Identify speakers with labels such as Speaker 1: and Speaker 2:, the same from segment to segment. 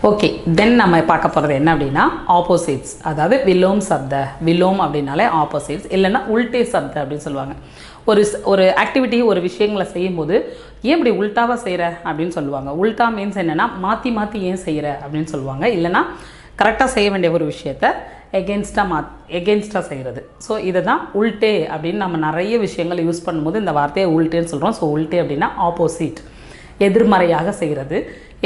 Speaker 1: Okay, தென் நம்ம பார்க்க போகிறது என்ன அப்படின்னா ஆப்போசிட்ஸ். அதாவது விலோம் சப்த. விலோம் அப்படின்னாலே ஆப்போசிட்ஸ், இல்லைன்னா உல்டே சப்த அப்படின்னு சொல்லுவாங்க. ஒரு ஆக்டிவிட்டி, ஒரு விஷயங்களை செய்யும்போது ஏன் இப்படி உல்ட்டாவாக செய்கிற அப்படின்னு சொல்லுவாங்க. உல்ட்டா மீன்ஸ் என்னென்னா மாற்றி மாற்றி ஏன் செய்கிற அப்படின்னு சொல்லுவாங்க. இல்லைனா கரெக்டாக செய்ய வேண்டிய ஒரு விஷயத்தை எகென்ஸ்டாக செய்கிறது. ஸோ இதை தான் உல்டே அப்படின்னு நம்ம நிறைய விஷயங்கள் யூஸ் பண்ணும்போது இந்த வார்த்தையை உல்டேன்னு சொல்கிறோம். ஸோ உல்டே அப்படின்னா ஆப்போசிட், எதிர்மறையாக செய்கிறது,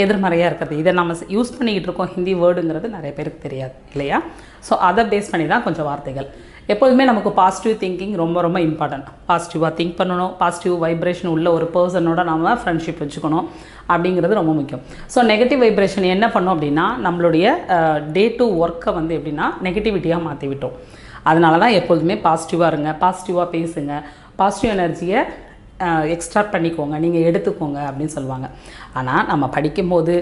Speaker 1: எதிர்மறையாக இருக்கிறது. இதை நம்ம யூஸ் பண்ணிக்கிட்டு இருக்கோம். ஹிந்தி வேர்டுங்கிறது நிறைய பேருக்கு தெரியாது இல்லையா? ஸோ அதை பேஸ் பண்ணி தான் கொஞ்சம் வார்த்தைகள். எப்போதுமே நமக்கு பாசிட்டிவ் திங்கிங் ரொம்ப ரொம்ப இம்பார்ட்டன்ட். பாசிட்டிவாக திங்க் பண்ணணும், பாசிட்டிவ் வைப்ரேஷன் உள்ள ஒரு பர்சனோட நம்ம ஃப்ரெண்ட்ஷிப் வச்சுக்கணும் அப்படிங்கிறது ரொம்ப முக்கியம். ஸோ நெகட்டிவ் வைப்ரேஷன் என்ன பண்ணோம் அப்படின்னா நம்மளுடைய டே டு ஒர்க்கை வந்து எப்படின்னா நெகட்டிவிட்டியாக மாற்றி விட்டோம். அதனால தான் எப்பொழுதுமே பாசிட்டிவாக இருங்க, பாசிட்டிவாக பேசுங்க, பாசிட்டிவ் எனர்ஜியை எக்ஸ்ட்ராக்ட் பண்ணிக்கோங்க, நீங்கள் எடுத்துக்கோங்க அப்படின்னு சொல்லுவாங்க. ஆனால் நம்ம படிக்கும்போது,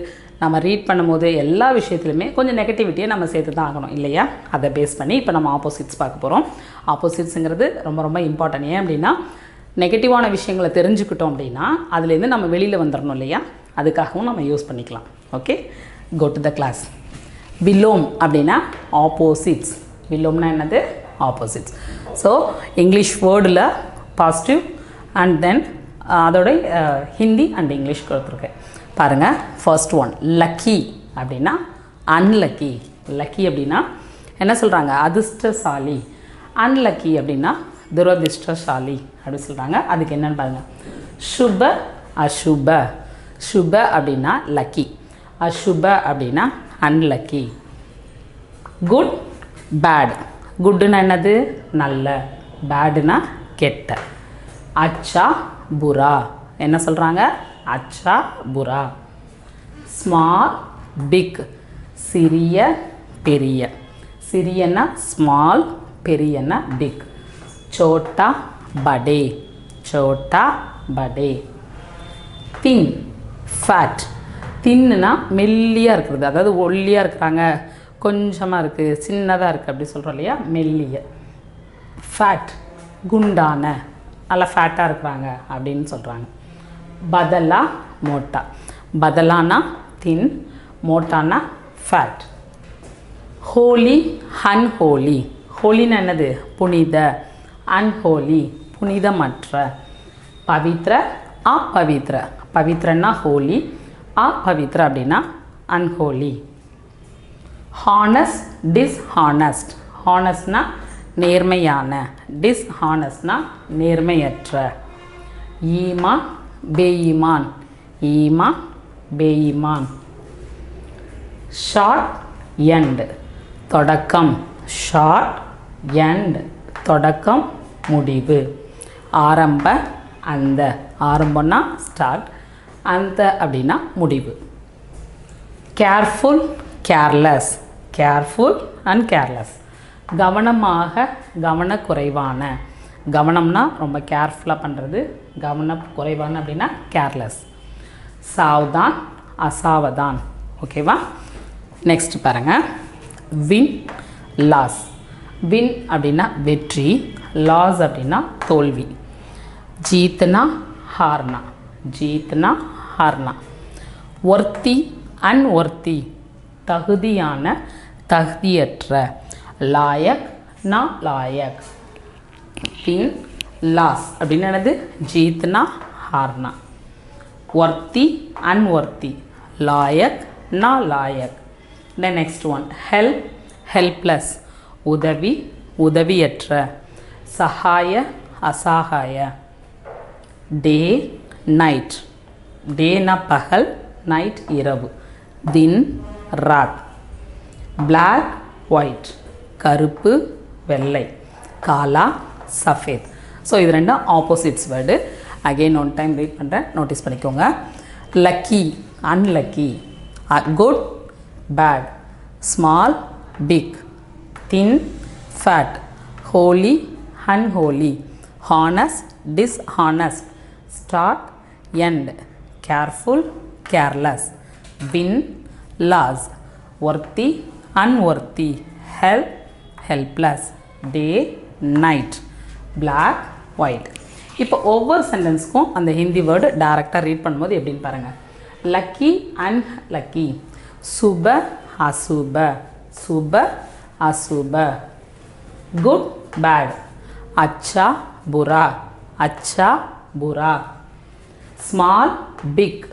Speaker 1: நம்ம ரீட் பண்ணும்போது எல்லா விஷயத்துலையுமே கொஞ்சம் நெகட்டிவிட்டியை நம்ம சேர்த்து தான் ஆகணும் இல்லையா? அதை பேஸ் பண்ணி இப்போ நம்ம ஆப்போசிட்ஸ் பார்க்க போகிறோம். ஆப்போசிட்ஸுங்கிறது ரொம்ப ரொம்ப இம்பார்ட்டன்ட். ஏன் அப்படின்னா நெகட்டிவான விஷயங்களை தெரிஞ்சுக்கிட்டோம் அப்படின்னா அதுலேருந்து நம்ம வெளியில் வந்துடணும் இல்லையா? அதுக்காகவும் நம்ம யூஸ் பண்ணிக்கலாம். Okay, go to the class. விலோம் அப்படின்னா ஆப்போசிட்ஸ். விலோம்னா என்னது? ஆப்போசிட்ஸ். ஸோ இங்கிலீஷ் வேர்டில் பாசிட்டிவ் அண்ட் தென் அதோட ஹிந்தி அண்ட் இங்கிலீஷ் கொடுத்துருக்கேன் பாருங்கள். ஃபர்ஸ்ட் ஒன் லக்கி அப்படின்னா அன்லக்கி. லக்கி அப்படின்னா என்ன சொல்கிறாங்க? அதிர்ஷ்டசாலி. அன்லக்கி அப்படின்னா துரதிர்ஷ்டசாலி அப்படின்னு சொல்கிறாங்க. அதுக்கு என்னென்னு பாருங்கள். சுப அசுப. சுப அப்படின்னா லக்கி, அசுப அப்படின்னா அன்லக்கி. Good bad. குட்டுன்னா என்னது? நல்ல, பேடுனா கெட்ட. அச்சா புரா. என்ன சொல்கிறாங்க? அச்சா புரா. Small big. சிறிய பெரிய. சிறியன்னா ஸ்மால், பெரியன்னா பிக். சோட்டா படே. சோட்டா படே. Thin fat. தின்னுனா மெல்லியாக இருக்கிறது, அதாவது ஒல்லியாக இருக்கிறாங்க, கொஞ்சமாக இருக்குது, சின்னதாக இருக்குது அப்படி சொல்கிறோம் இல்லையா? மெல்லிய. ஃபேட் குண்டான, நல்லா ஃபேட்டாக இருக்கிறாங்க அப்படின்னு சொல்கிறாங்க. பதலா மோட்டா. பதலானா தின், மோட்டானா ஃபேட். Holy unholy. ஹோலின்னு என்னது? புனித. அன்ஹோலி புனிதமற்ற. பவித்ர அப்பவித்ர. பவித்ரன்னா ஹோலி, அப்பவித்ர அப்படின்னா அன்ஹோலி. Honest dishonest. ஹானஸ்ட்னா நேர்மையான, டிஸ்ஹானஸ்ட்னா நேர்மையற்ற. ஈமான் பேயிமான். ஈமான் பேயிமான். Start end. தொடக்கம். ஷார்ட் எண்ட் தொடக்கம், முடிவு. ஆரம்ப அந்த. ஆரம்பம்னா ஸ்டார்ட், அந்த அப்படின்னா முடிவு. Careful careless. Careful and careless. கவனமாக, கவனக்குறைவான. கவனம்னா ரொம்ப கேர்ஃபுல்லாக பண்ணுறது, கவனக்குறைவான அப்படின்னா கேர்லெஸ். சாவ்தான் அசாவதான். ஓகேவா? நெக்ஸ்ட் பாருங்கள். Win loss. வின் அப்படின்னா வெற்றி, லாஸ் அப்படின்னா தோல்வி. ஜீத்னா ஹார்னா. ஜீத்னா ஹார்னா. ஒர்த்தி அன்ஒர்த்தி. தகுதியான, தகுதியற்ற. லாயக் நா லாயக். வின் லாஸ் அப்படின்னு என்னது? ஜீத்னா ஹார்னா. ஒர்த்தி அன்ஒர்த்தி. லாயக் நா லாயக். The next one. Help helpless. உதவி உதவியற்ற. சகாய அசகாய. Day night. டேனா பகல், நைட் இரவு. தின் ராத். Black white. கருப்பு வெள்ளை. காலா சஃபேத். ஸோ இது ரெண்டும் opposites word. Again one time read பண்ணுறேன், நோட்டீஸ் பண்ணிக்கோங்க. Lucky unlucky. Good bad. Small big. Thin fat. Holy unholy. Honest dishonest. Start end. Careful careless. Win loss. Worthy unworthy. Help helpless. Day night. Black white. இப்போ ஒவ்வொரு சென்டென்ஸ்க்கும் அந்த Hindi word டைரெக்டாக read பண்ணும்போது எப்படின்னு பாருங்கள். Lucky and lucky. சுப அசுப, சுப அசுப. குட் பேட், அச்சா புரா, அச்சா புரா. Small big,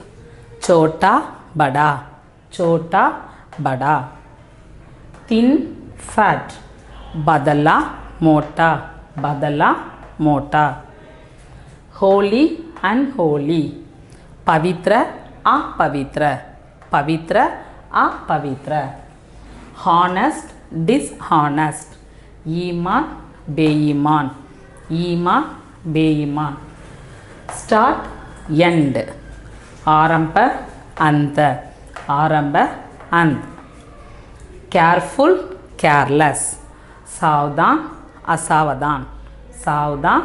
Speaker 1: Chhota Bada, Chhota Bada. Thin fat, பதலா மோட்டா, பதலா மோட்டா. holy and holy, पवित्र अपवित्र, पवित्र अपवित्र. honest dishonest, ईमान बेईमान, ईमान बेईमान. start end, आरंभ अंत, आरंभ अंत. careful careless, सावधान असावधान, सावधान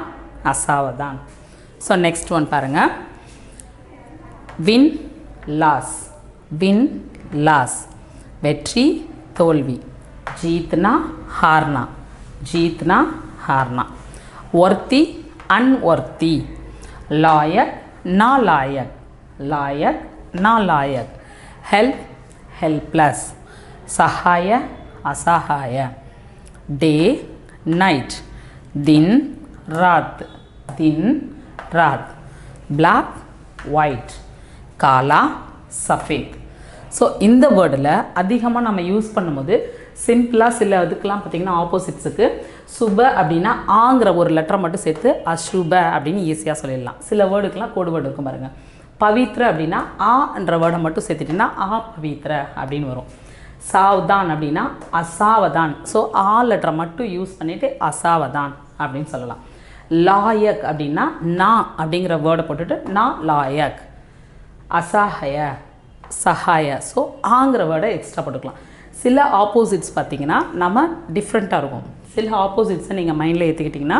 Speaker 1: असावधान. So next one பாருங்க. win loss, win loss, வெற்றி தோல்வி. जीतना हारना, जीतना हारना. worthy unworthy, लायक नालायक, लायक नालायक. help helpless, सहाय असहाय. day night, दिन रात, दिन रात. black white, काला सफ़ेद. ஸோ இந்த வேர்டில் அதிகமாக நம்ம யூஸ் பண்ணும்போது சிம்பிளாக சில இதுக்கெலாம் பார்த்திங்கன்னா ஆப்போசிட்ஸுக்கு சுப அப்படின்னா ஆங்கிற ஒரு லெட்டரை மட்டும் சேர்த்து அசுப அப்படின்னு ஈஸியாக சொல்லிடலாம். சில வேர்டுக்கெலாம் கோடு வேர்டு இருக்கும் பாருங்கள். பவித்ர அப்படின்னா ஆன்ற வேர்டை மட்டும் சேர்த்துட்டிங்கன்னா ஆ பவித்ர அப்படின்னு வரும். சாவதான் அப்படின்னா அசாவதான், ஸோ ஆ லெட்டரை மட்டும் யூஸ் பண்ணிவிட்டு அசாவதான் அப்படின்னு சொல்லலாம். லாயக் அப்படின்னா நா அப்படிங்கிற வேர்டை போட்டுட்டு நா லாயக். அசாஹய சஹாய, ஸோ ஆங்கிற வேர்டை எக்ஸ்ட்ரா போட்டுக்கலாம். சில ஆப்போசிட்ஸ் பார்த்திங்கன்னா நம்ம டிஃப்ரெண்ட்டாக இருக்கும். சில ஆப்போசிட்ஸை நீங்கள் மைண்டில் ஏற்றிக்கிட்டிங்கன்னா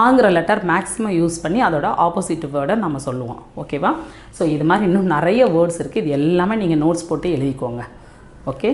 Speaker 1: ஆங்கிற லெட்டர் மேக்ஸிமம் யூஸ் பண்ணி அதோட ஆப்போசிட் வேர்டை நம்ம சொல்லுவோம். ஓகேவா? ஸோ இது மாதிரி இன்னும் நிறைய வேர்ட்ஸ் இருக்குது. இது எல்லாமே நீங்கள் நோட்ஸ் போட்டு எழுதிக்கோங்க. ஓகே.